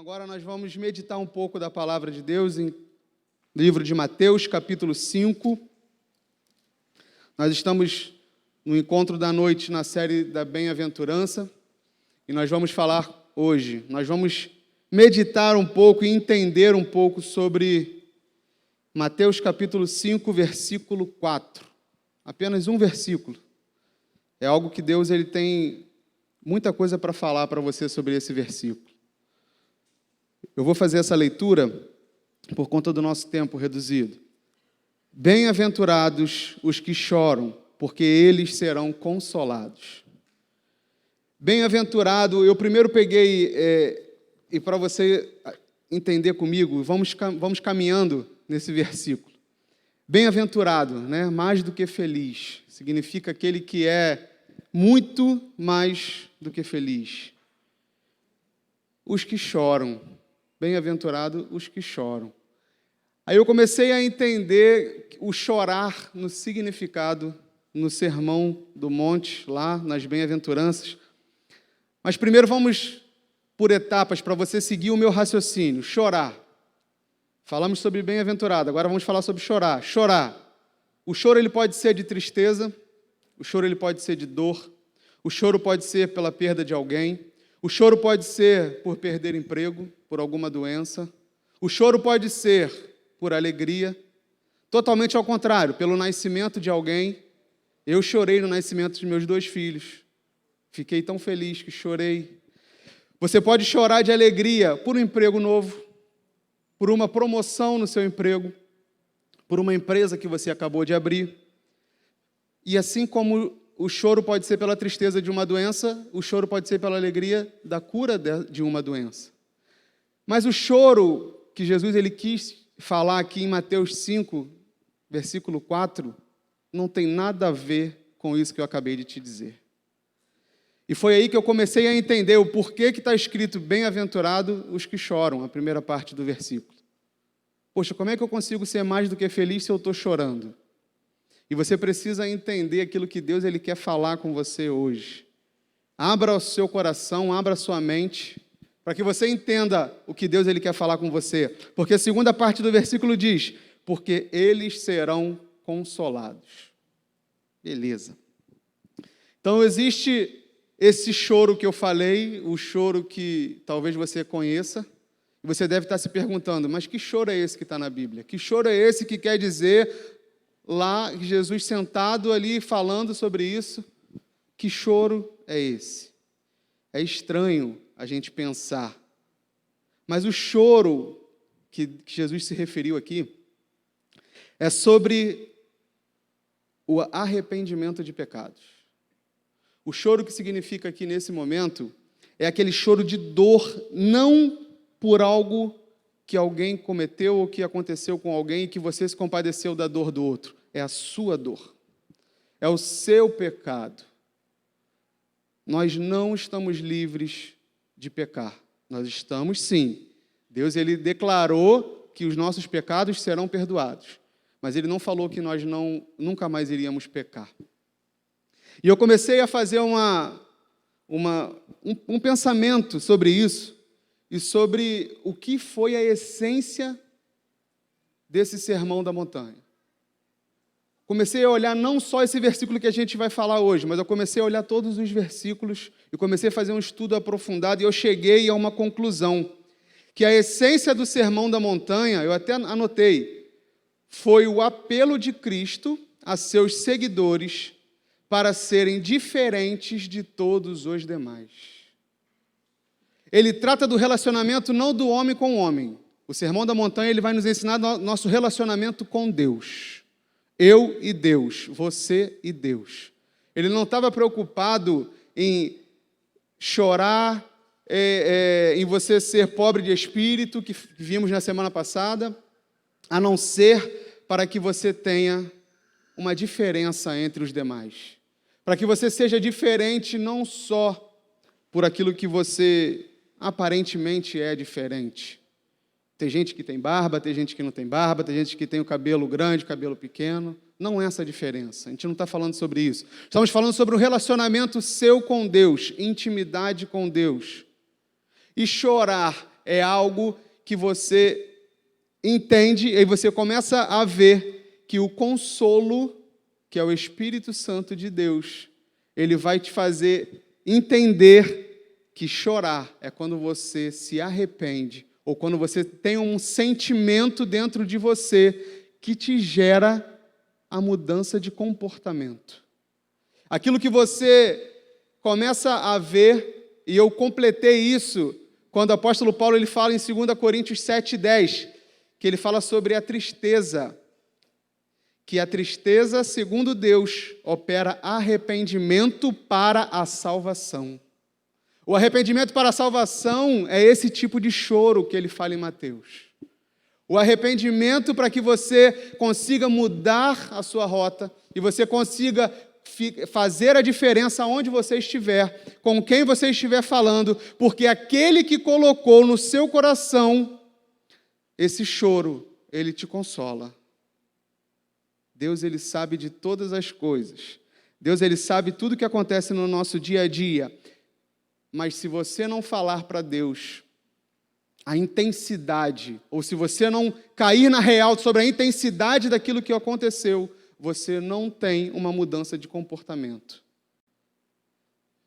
Agora nós vamos meditar um pouco da palavra de Deus em livro de Mateus, capítulo 5. Nós estamos no encontro da noite na série da bem-aventurança e nós vamos falar hoje. Nós vamos meditar um pouco e entender um pouco sobre Mateus, capítulo 5, versículo 4. Apenas um versículo. É algo que Deus ele tem muita coisa para falar para você sobre esse versículo. Eu vou fazer essa leitura por conta do nosso tempo reduzido. Bem-aventurados os que choram, porque eles serão consolados. Bem-aventurado, eu primeiro peguei, e para você entender comigo, vamos caminhando nesse versículo. Bem-aventurado, né? Mais do que feliz, significa aquele que é muito mais do que feliz. Os que choram. Bem-aventurado os que choram. Aí eu comecei a entender o chorar no significado, no Sermão do Monte, lá nas Bem-aventuranças. Mas primeiro vamos por etapas para você seguir o meu raciocínio. Chorar. Falamos sobre bem-aventurado, agora vamos falar sobre chorar. Chorar. O choro ele pode ser de tristeza, o choro ele pode ser de dor, o choro pode ser pela perda de alguém, o choro pode ser por perder emprego, por alguma doença. O choro pode ser por alegria. Totalmente ao contrário, pelo nascimento de alguém. Eu chorei no nascimento de meus 2 filhos. Fiquei tão feliz que chorei. Você pode chorar de alegria por um emprego novo, por uma promoção no seu emprego, por uma empresa que você acabou de abrir. E assim como o choro pode ser pela tristeza de uma doença, o choro pode ser pela alegria da cura de uma doença. Mas o choro que Jesus ele quis falar aqui em Mateus 5, versículo 4, não tem nada a ver com isso que eu acabei de te dizer. E foi aí que eu comecei a entender o porquê que está escrito bem-aventurado os que choram, a primeira parte do versículo. Poxa, como é que eu consigo ser mais do que feliz se eu estou chorando? E você precisa entender aquilo que Deus ele quer falar com você hoje. Abra o seu coração, abra a sua mente, para que você entenda o que Deus ele quer falar com você. Porque a segunda parte do versículo diz, porque eles serão consolados. Beleza. Então existe esse choro que eu falei, o choro que talvez você conheça, e você deve estar se perguntando, mas que choro é esse que está na Bíblia? Que choro é esse que quer dizer lá, Jesus sentado ali falando sobre isso? Que choro é esse? É estranho a gente pensar. Mas o choro que Jesus se referiu aqui é sobre o arrependimento de pecados. O choro que significa aqui nesse momento é aquele choro de dor, não por algo que alguém cometeu ou que aconteceu com alguém e que você se compadeceu da dor do outro. É a sua dor. É o seu pecado. Nós não estamos livres de pecar. Nós estamos sim. Deus ele declarou que os nossos pecados serão perdoados. Mas ele não falou que nós nunca mais iríamos pecar. E eu comecei a fazer um pensamento sobre isso e sobre o que foi a essência desse sermão da montanha. Comecei a olhar não só esse versículo que a gente vai falar hoje, mas eu comecei a olhar todos os versículos e comecei a fazer um estudo aprofundado e eu cheguei a uma conclusão, que a essência do sermão da montanha, eu até anotei, foi o apelo de Cristo a seus seguidores para serem diferentes de todos os demais. Ele trata do relacionamento não do homem com o homem. O sermão da montanha ele vai nos ensinar nosso relacionamento com Deus. Eu e Deus, você e Deus. Ele não estava preocupado em chorar, em você ser pobre de espírito, que vimos na semana passada, a não ser para que você tenha uma diferença entre os demais. Para que você seja diferente não só por aquilo que você aparentemente é diferente. Tem gente que tem barba, tem gente que não tem barba, tem gente que tem o cabelo grande, cabelo pequeno. Não é essa a diferença. A gente não está falando sobre isso. Estamos falando sobre um relacionamento seu com Deus, intimidade com Deus. E chorar é algo que você entende e você começa a ver que o consolo, que é o Espírito Santo de Deus, ele vai te fazer entender que chorar é quando você se arrepende ou quando você tem um sentimento dentro de você que te gera a mudança de comportamento. Aquilo que você começa a ver, e eu completei isso quando o apóstolo Paulo ele fala em 2 Coríntios 7,10, que ele fala sobre a tristeza, que a tristeza, segundo Deus, opera arrependimento para a salvação. O arrependimento para a salvação é esse tipo de choro que ele fala em Mateus. O arrependimento para que você consiga mudar a sua rota e você consiga fazer a diferença onde você estiver, com quem você estiver falando, porque aquele que colocou no seu coração esse choro, ele te consola. Deus, ele sabe de todas as coisas. Deus, ele sabe tudo o que acontece no nosso dia a dia. Mas se você não falar para Deus a intensidade, ou se você não cair na real sobre a intensidade daquilo que aconteceu, você não tem uma mudança de comportamento.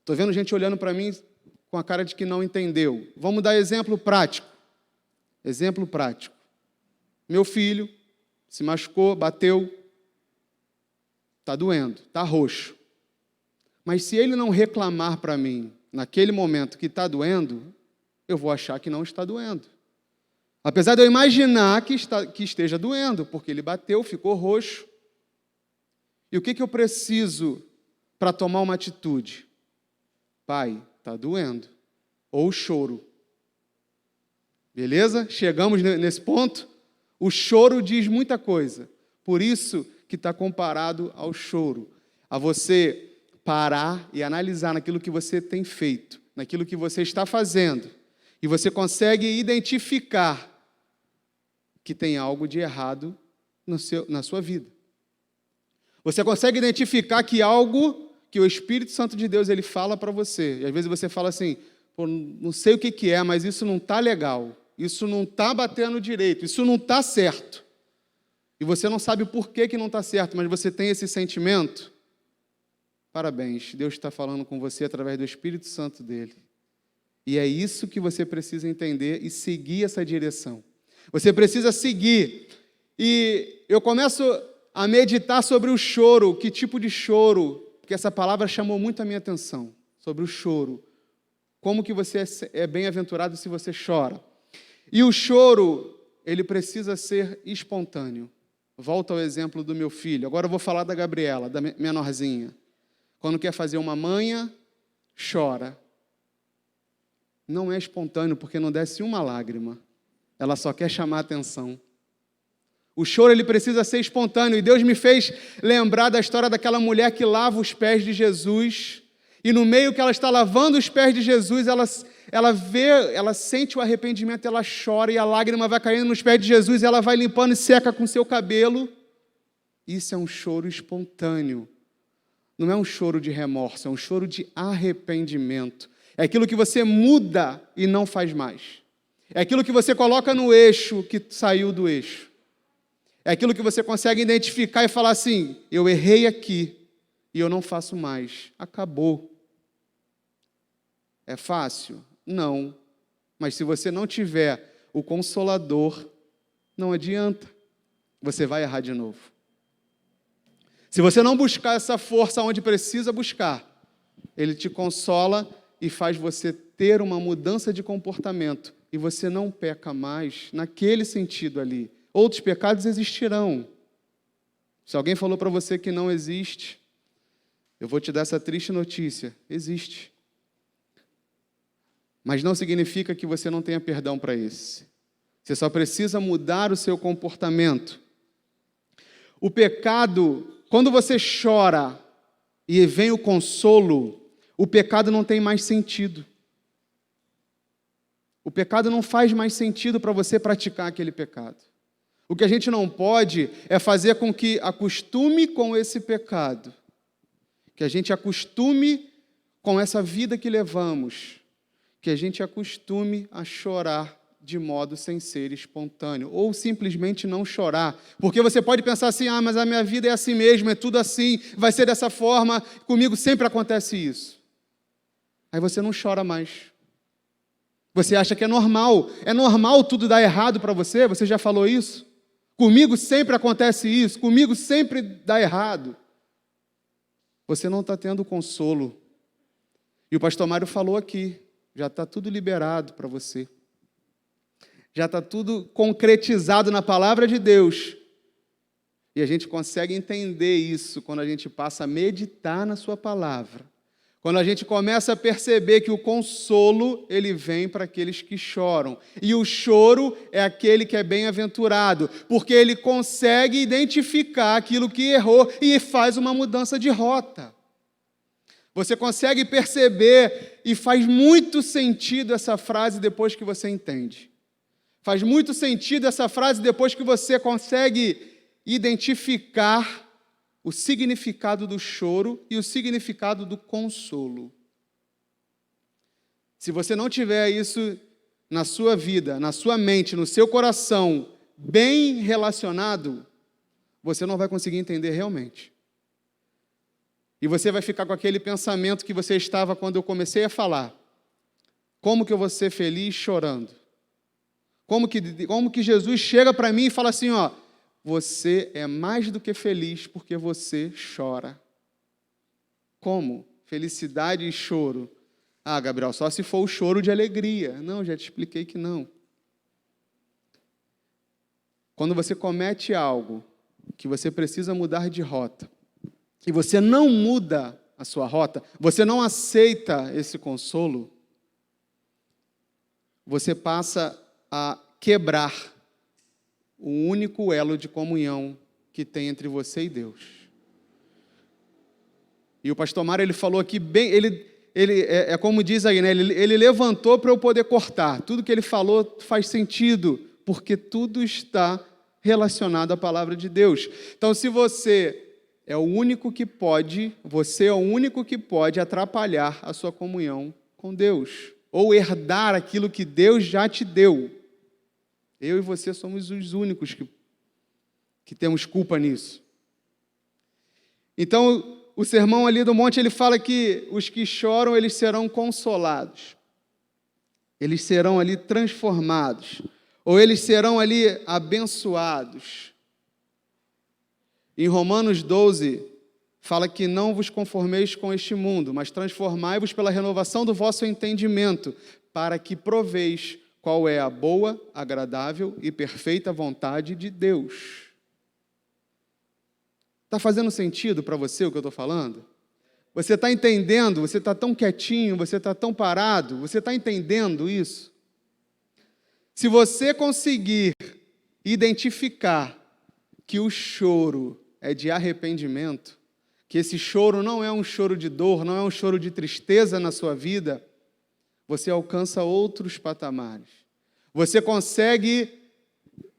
Estou vendo gente olhando para mim com a cara de que não entendeu. Vamos dar exemplo prático. Exemplo prático. Meu filho se machucou, bateu, está doendo, está roxo. Mas se ele não reclamar para mim, naquele momento que está doendo, eu vou achar que não está doendo. Apesar de eu imaginar que esteja doendo, porque ele bateu, ficou roxo. E o que eu preciso para tomar uma atitude? Pai, está doendo. Ou choro. Beleza? Chegamos nesse ponto? O choro diz muita coisa. Por isso que está comparado ao choro. A você parar e analisar naquilo que você tem feito, naquilo que você está fazendo. E você consegue identificar que tem algo de errado na sua vida. Você consegue identificar que algo que o Espírito Santo de Deus ele fala para você. E às vezes você fala assim, pô, não sei o que é, mas isso não está legal. Isso não está batendo direito. Isso não está certo. E você não sabe por que não está certo, mas você tem esse sentimento. Parabéns, Deus está falando com você através do Espírito Santo dele. E é isso que você precisa entender e seguir essa direção. Você precisa seguir. E eu começo a meditar sobre o choro, que tipo de choro, porque essa palavra chamou muito a minha atenção, sobre o choro. Como que você é bem-aventurado se você chora. E o choro, ele precisa ser espontâneo. Volto ao exemplo do meu filho. Agora eu vou falar da Gabriela, da menorzinha. Quando quer fazer uma manha, chora. Não é espontâneo, porque não desce uma lágrima. Ela só quer chamar a atenção. O choro ele precisa ser espontâneo. E Deus me fez lembrar da história daquela mulher que lava os pés de Jesus. E no meio que ela está lavando os pés de Jesus, ela sente o arrependimento, ela chora e a lágrima vai caindo nos pés de Jesus, e ela vai limpando e seca com seu cabelo. Isso é um choro espontâneo. Não é um choro de remorso, é um choro de arrependimento. É aquilo que você muda e não faz mais. É aquilo que você coloca no eixo que saiu do eixo. É aquilo que você consegue identificar e falar assim, eu errei aqui e eu não faço mais. Acabou. É fácil? Não. Mas se você não tiver o Consolador, não adianta. Você vai errar de novo. Se você não buscar essa força onde precisa buscar, ele te consola e faz você ter uma mudança de comportamento. E você não peca mais naquele sentido ali. Outros pecados existirão. Se alguém falou para você que não existe, eu vou te dar essa triste notícia. Existe. Mas não significa que você não tenha perdão para esse. Você só precisa mudar o seu comportamento. O pecado, quando você chora e vem o consolo, o pecado não tem mais sentido. O pecado não faz mais sentido para você praticar aquele pecado. O que a gente não pode é fazer com que acostume com esse pecado. Que a gente acostume com essa vida que levamos. Que a gente acostume a chorar de modo sem ser espontâneo, ou simplesmente não chorar. Porque você pode pensar assim, mas a minha vida é assim mesmo, é tudo assim, vai ser dessa forma, comigo sempre acontece isso. Aí você não chora mais. Você acha que é normal tudo dar errado para você? Você já falou isso? Comigo sempre acontece isso, comigo sempre dá errado. Você não está tendo consolo. E o pastor Mário falou aqui, já está tudo liberado para você. Já está tudo concretizado na palavra de Deus. E a gente consegue entender isso quando a gente passa a meditar na sua palavra. Quando a gente começa a perceber que o consolo, ele vem para aqueles que choram. E o choro é aquele que é bem-aventurado, porque ele consegue identificar aquilo que errou e faz uma mudança de rota. Você consegue perceber, e faz muito sentido essa frase depois que você entende. Faz muito sentido essa frase depois que você consegue identificar o significado do choro e o significado do consolo. Se você não tiver isso na sua vida, na sua mente, no seu coração, bem relacionado, você não vai conseguir entender realmente. E você vai ficar com aquele pensamento que você estava quando eu comecei a falar. Como que eu vou ser feliz chorando? Como que Jesus chega para mim e fala assim, você é mais do que feliz porque você chora. Como? Felicidade e choro. Gabriel, só se for o choro de alegria. Não, já te expliquei que não. Quando você comete algo que você precisa mudar de rota, e você não muda a sua rota, você não aceita esse consolo, você passa a quebrar o único elo de comunhão que tem entre você e Deus. E o pastor Mário, ele falou aqui bem, é como diz aí, né? Ele levantou para eu poder cortar. Tudo que ele falou faz sentido, porque tudo está relacionado à palavra de Deus. Então, se você é o único que pode atrapalhar a sua comunhão com Deus, ou herdar aquilo que Deus já te deu. Eu e você somos os únicos que temos culpa nisso. Então, o sermão ali do monte, ele fala que os que choram, eles serão consolados. Eles serão ali transformados. Ou eles serão ali abençoados. Em Romanos 12, fala que não vos conformeis com este mundo, mas transformai-vos pela renovação do vosso entendimento, para que proveis qual é a boa, agradável e perfeita vontade de Deus. Está fazendo sentido para você o que eu estou falando? Você está entendendo? Você está tão quietinho, você está tão parado, você está entendendo isso? Se você conseguir identificar que o choro é de arrependimento, que esse choro não é um choro de dor, não é um choro de tristeza na sua vida, você alcança outros patamares. Você consegue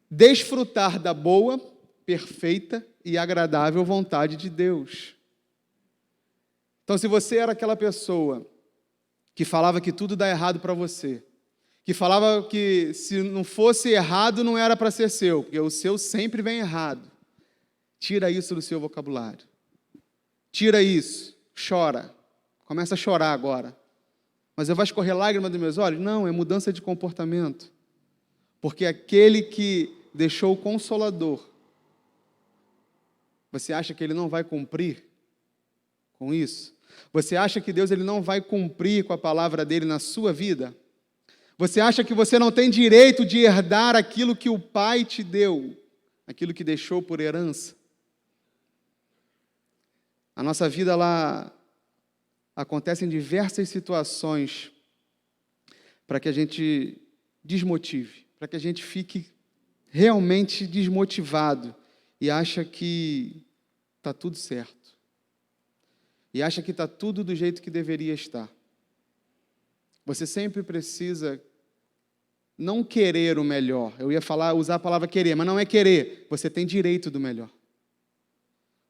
desfrutar da boa, perfeita e agradável vontade de Deus. Então, se você era aquela pessoa que falava que tudo dá errado para você, que falava que se não fosse errado não era para ser seu, porque o seu sempre vem errado, tira isso do seu vocabulário. Tira isso, chora, começa a chorar agora. Mas eu vou escorrer lágrimas dos meus olhos? Não, é mudança de comportamento. Porque aquele que deixou o Consolador, você acha que ele não vai cumprir com isso? Você acha que Deus ele não vai cumprir com a palavra dele na sua vida? Você acha que você não tem direito de herdar aquilo que o Pai te deu, aquilo que deixou por herança? A nossa vida, ela acontece em diversas situações para que a gente desmotive, para que a gente fique realmente desmotivado e acha que está tudo certo. E acha que está tudo do jeito que deveria estar. Você sempre precisa não querer o melhor. Eu ia usar a palavra querer, mas não é querer. Você tem direito do melhor.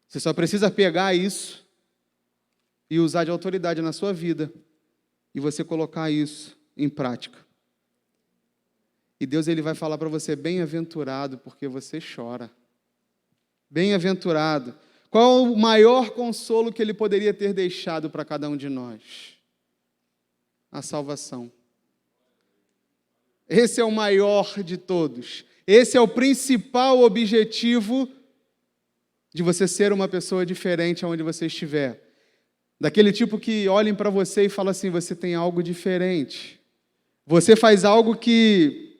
Você só precisa pegar isso e usar de autoridade na sua vida e você colocar isso em prática. E Deus ele vai falar para você, bem-aventurado, porque você chora. Bem-aventurado. Qual o maior consolo que ele poderia ter deixado para cada um de nós? A salvação. Esse é o maior de todos. Esse é o principal objetivo de você ser uma pessoa diferente aonde você estiver. Daquele tipo que olhem para você e falam assim, você tem algo diferente. Você faz algo que...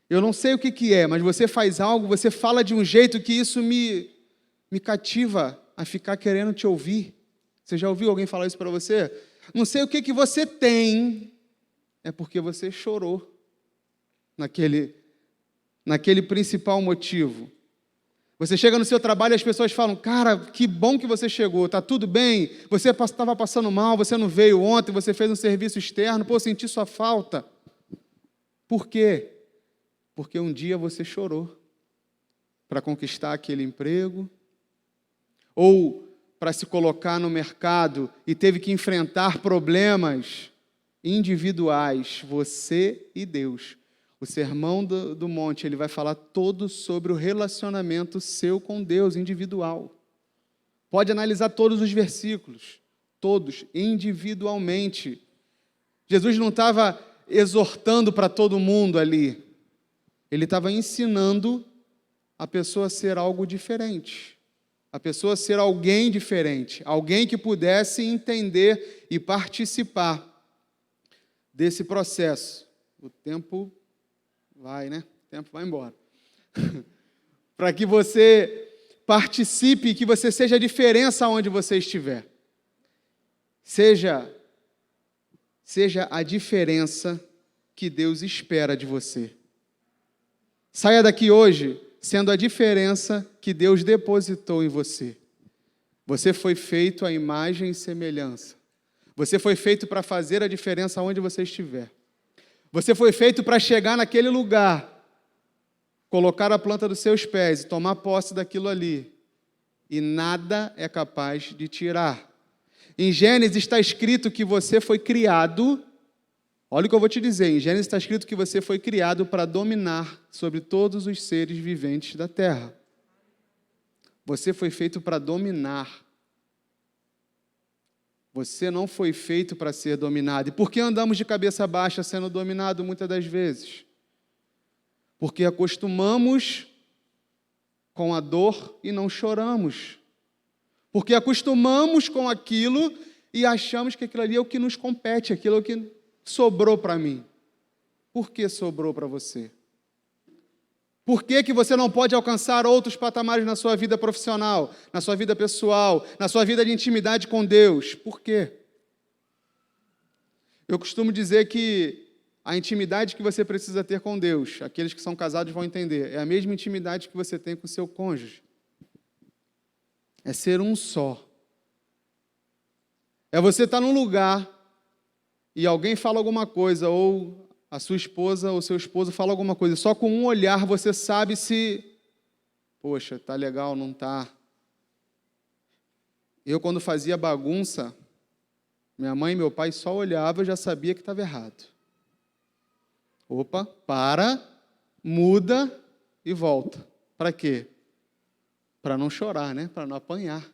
eu não sei o que é, mas você faz algo, você fala de um jeito que isso me cativa a ficar querendo te ouvir. Você já ouviu alguém falar isso para você? Não sei o que você tem, é porque você chorou naquele principal motivo. Você chega no seu trabalho e as pessoas falam, cara, que bom que você chegou, tá tudo bem? Você estava passando mal, você não veio ontem, você fez um serviço externo, pô, senti sua falta. Por quê? Porque um dia você chorou para conquistar aquele emprego, ou para se colocar no mercado e teve que enfrentar problemas individuais, você e Deus. O Sermão do Monte, ele vai falar todo sobre o relacionamento seu com Deus, individual. Pode analisar todos os versículos, todos, individualmente. Jesus não estava exortando para todo mundo ali. Ele estava ensinando a pessoa a ser algo diferente. A pessoa a ser alguém diferente. Alguém que pudesse entender e participar desse processo. O tempo vai, né? O tempo vai embora. Para que você participe, que você seja a diferença onde você estiver. Seja a diferença que Deus espera de você. Saia daqui hoje sendo a diferença que Deus depositou em você. Você foi feito à imagem e semelhança. Você foi feito para fazer a diferença onde você estiver. Você foi feito para chegar naquele lugar, colocar a planta dos seus pés e tomar posse daquilo ali. E nada é capaz de tirar. Em Gênesis está escrito que você foi criado, olha o que eu vou te dizer, em Gênesis está escrito que você foi criado para dominar sobre todos os seres viventes da terra. Você foi feito para dominar. Você não foi feito para ser dominado. E por que andamos de cabeça baixa sendo dominado muitas das vezes? Porque acostumamos com a dor e não choramos. Porque acostumamos com aquilo e achamos que aquilo ali é o que nos compete, aquilo é o que sobrou para mim. Por que sobrou para você? Por que você não pode alcançar outros patamares na sua vida profissional, na sua vida pessoal, na sua vida de intimidade com Deus? Por quê? Eu costumo dizer que a intimidade que você precisa ter com Deus, aqueles que são casados vão entender, é a mesma intimidade que você tem com o seu cônjuge. É ser um só. É você estar num lugar e alguém fala alguma coisa, ou a sua esposa ou seu esposo fala alguma coisa, só com um olhar você sabe se, poxa, tá legal, não tá. Eu, quando fazia bagunça, minha mãe e meu pai só olhavam, eu já sabia que estava errado. Opa, para, muda e volta. Para quê? Para não chorar, né? Para não apanhar.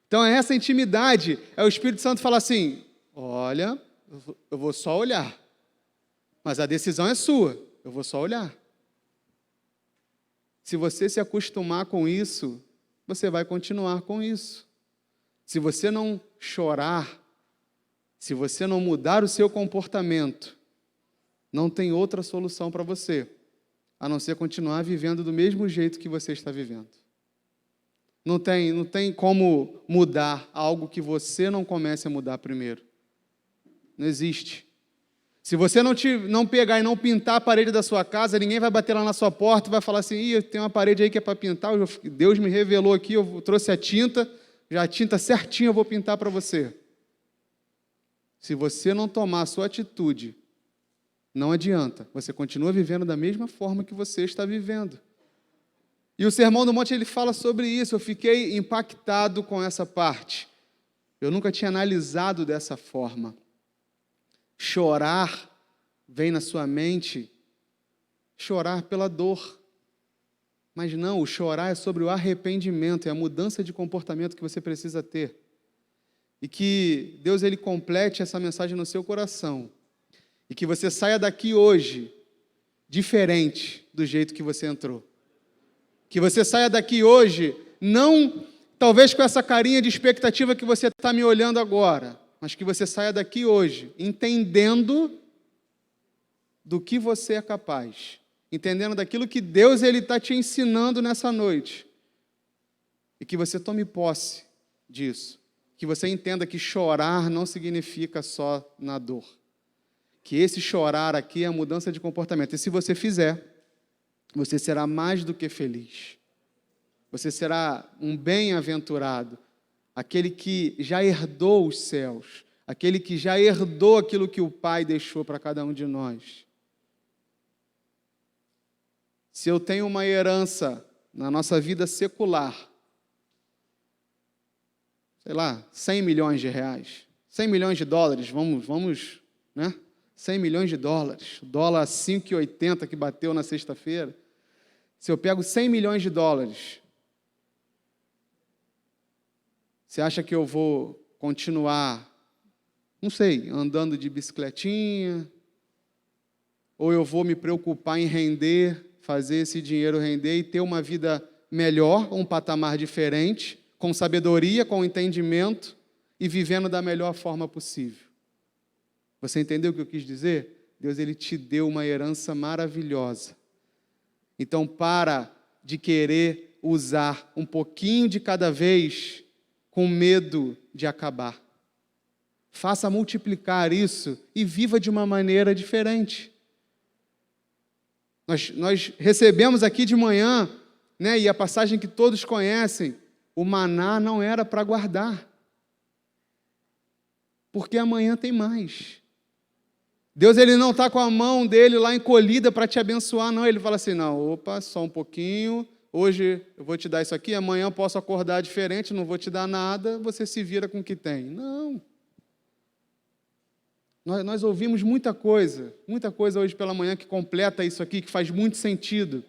Então, é essa intimidade, é o Espírito Santo falar assim, olha, eu vou só olhar, mas a decisão é sua, eu vou só olhar. Se você se acostumar com isso, você vai continuar com isso. Se você não chorar, se você não mudar o seu comportamento, não tem outra solução para você, a não ser continuar vivendo do mesmo jeito que você está vivendo. Não tem como mudar algo que você não comece a mudar primeiro. Não existe. Se você não pegar e não pintar a parede da sua casa, ninguém vai bater lá na sua porta e vai falar assim, ih, tem uma parede aí que é para pintar, Deus me revelou aqui, eu trouxe a tinta, já a tinta certinha eu vou pintar para você. Se você não tomar a sua atitude, não adianta, você continua vivendo da mesma forma que você está vivendo. E o Sermão do Monte, ele fala sobre isso, eu fiquei impactado com essa parte. Eu nunca tinha analisado dessa forma. Chorar vem na sua mente chorar pela dor. Mas não, o chorar é sobre o arrependimento, é a mudança de comportamento que você precisa ter. E que Deus ele complete essa mensagem no seu coração. E que você saia daqui hoje diferente do jeito que você entrou. Que você saia daqui hoje, não talvez com essa carinha de expectativa que você está me olhando agora, mas que você saia daqui hoje entendendo do que você é capaz. Entendendo daquilo que Deus ele está te ensinando nessa noite. E que você tome posse disso. Que você entenda que chorar não significa só na dor. Que esse chorar aqui é a mudança de comportamento. E se você fizer, você será mais do que feliz. Você será um bem-aventurado. Aquele que já herdou os céus. Aquele que já herdou aquilo que o Pai deixou para cada um de nós. Se eu tenho uma herança na nossa vida secular, sei lá, 100 milhões de reais, 100 milhões de dólares, vamos, né? 100 milhões de dólares, o dólar 5,80 que bateu na sexta-feira. Se eu pego 100 milhões de dólares, você acha que eu vou continuar, não sei, andando de bicicletinha? Ou eu vou me preocupar em render, fazer esse dinheiro render e ter uma vida melhor, um patamar diferente, com sabedoria, com entendimento e vivendo da melhor forma possível? Você entendeu o que eu quis dizer? Deus ele te deu uma herança maravilhosa. Então, para de querer usar um pouquinho de cada vez com medo de acabar. Faça multiplicar isso e viva de uma maneira diferente. Nós recebemos aqui de manhã, né, e a passagem que todos conhecem, o maná não era para guardar, porque amanhã tem mais. Deus ele não está com a mão dele lá encolhida para te abençoar, não. Ele fala assim, não, opa, só um pouquinho, hoje eu vou te dar isso aqui, amanhã eu posso acordar diferente, não vou te dar nada, você se vira com o que tem. Não. Nós ouvimos muita coisa hoje pela manhã que completa isso aqui, que faz muito sentido.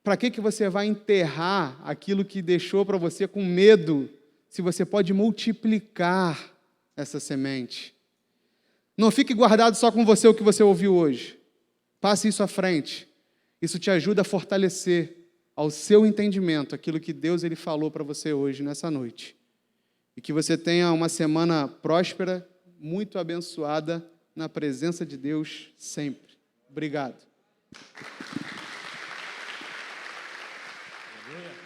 Para que você vai enterrar aquilo que deixou para você com medo, se você pode multiplicar essa semente? Não fique guardado só com você o que você ouviu hoje. Passe isso à frente. Isso te ajuda a fortalecer ao seu entendimento aquilo que Deus ele falou para você hoje, nessa noite. E que você tenha uma semana próspera, muito abençoada, na presença de Deus sempre. Obrigado. Aleluia.